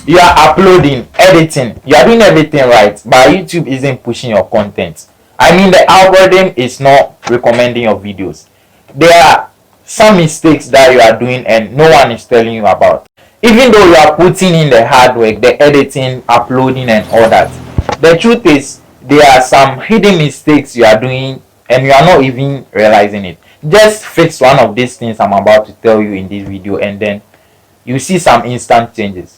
You are uploading, editing, you are doing everything right, but YouTube isn't pushing your content. I mean, the algorithm is not recommending your videos. There are some mistakes that you are doing and no one is telling you about. Even though you are putting in the hard work, the editing, uploading and all that, the truth is there are some hidden mistakes you are doing and you are not even realizing it. Just fix one of these things I'm about to tell you in this video, and then you see some instant changes.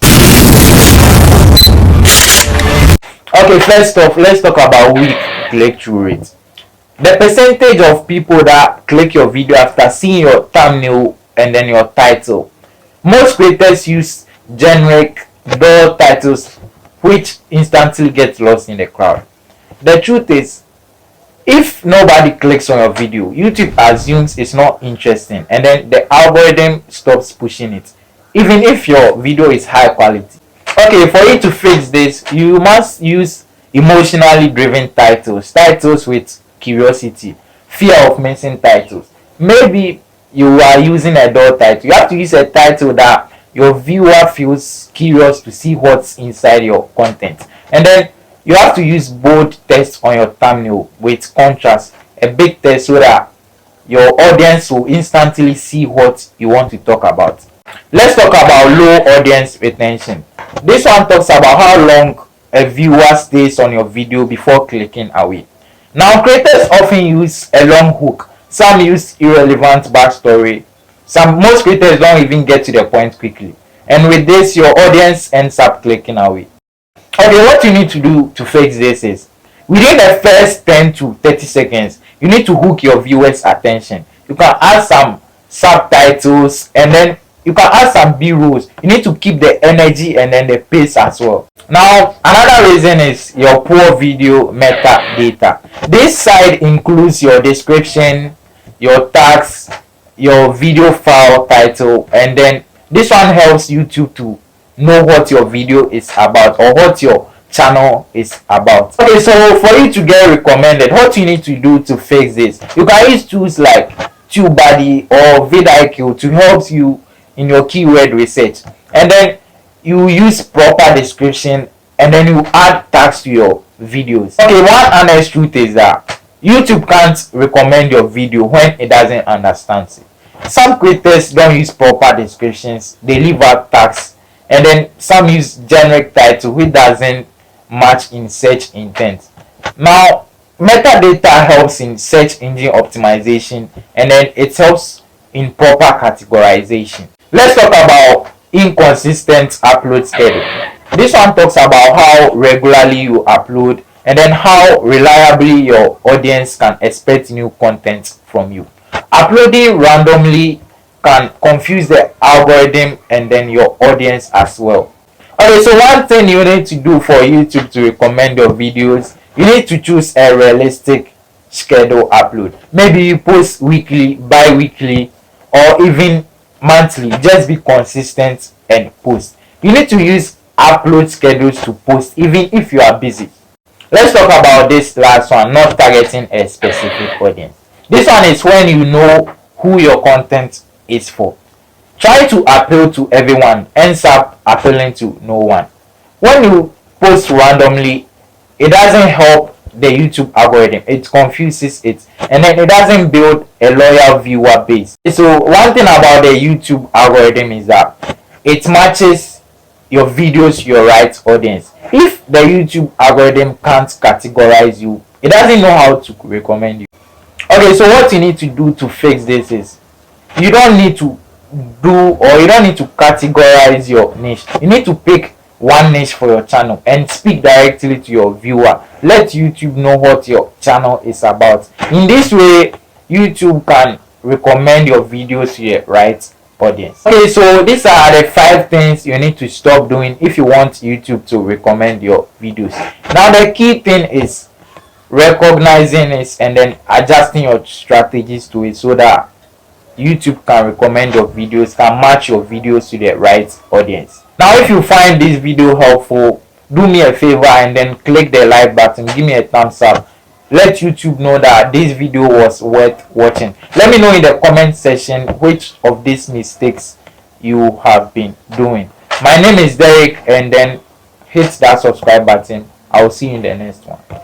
Okay, first off, let's talk about weak click-through rate. The percentage of people that click your video after seeing your thumbnail and then your title. Most creators use generic dull titles which instantly get lost in the crowd. The truth is, if nobody clicks on your video, YouTube assumes it's not interesting and then the algorithm stops pushing it, even if your video is high quality. Okay, for you to fix this, you must use emotionally driven titles with curiosity, fear of missing titles. Maybe you are using a dull title. You have to use a title that your viewer feels curious to see what's inside your content. And then you have to use bold text on your thumbnail with contrast, a big text, so that your audience will instantly see what you want to talk about. Let's talk about low audience retention. This one talks about how long a viewer stays on your video before clicking away. Now, creators often use a long hook. Some use irrelevant backstory. Most creators don't even get to the point quickly. And with this, your audience ends up clicking away. Okay, what you need to do to fix this is, within the first 10 to 30 seconds, you need to hook your viewers' attention. You can add some subtitles and then you can add some B-rolls. You need to keep the energy and then the pace as well. Now, another reason is your poor video metadata. This side includes your description, your tags, your video file title, and then this one helps YouTube to know what your video is about or what your channel is about. Okay, so for you to get recommended, what you need to do to fix this, you can use tools like TubeBuddy or vidIQ to help you in your keyword research, and then you use proper description and then you add tags to your videos. Okay, one honest truth is that YouTube can't recommend your video when it doesn't understand it. Some creators don't use proper descriptions, they leave out tags, and then some use generic title which doesn't match in search intent. Now, metadata helps in search engine optimization and then it helps in proper categorization. Let's talk about inconsistent upload schedule. This one talks about how regularly you upload and then how reliably your audience can expect new content from you. Uploading randomly can confuse the algorithm and then your audience as well. Okay, so one thing you need to do for YouTube to recommend your videos, you need to choose a realistic schedule upload. Maybe you post weekly, bi-weekly, or even monthly. Just be consistent and post. You need to use upload schedules to post even if you are busy. Let's talk about this last one, not targeting a specific audience. This one is when you know who your content is for. Try to appeal to everyone, ends up appealing to no one. When you post randomly, it doesn't help the YouTube algorithm, it confuses it, and then it doesn't build a loyal viewer base. So one thing about the YouTube algorithm is that it matches your videos to your right audience. If the YouTube algorithm can't categorize you, it doesn't know how to recommend you. Okay, so what you need to do to fix this is, you don't need to categorize your niche. You need to pick one niche for your channel and speak directly to your viewer. Let YouTube know what your channel is about. In this way, YouTube can recommend your videos to your right audience. Okay, so these are the 5 things you need to stop doing if you want YouTube to recommend your videos. Now, the key thing is recognizing it and then adjusting your strategies to it so that YouTube can recommend your videos, can match your videos to the right audience. Now, if you find this video helpful, do me a favor and then click the like button, give me a thumbs up. Let YouTube know that this video was worth watching. Let me know in the comment section which of these mistakes you have been doing. My name is Derrick, and then hit that subscribe button. I will see you in the next one.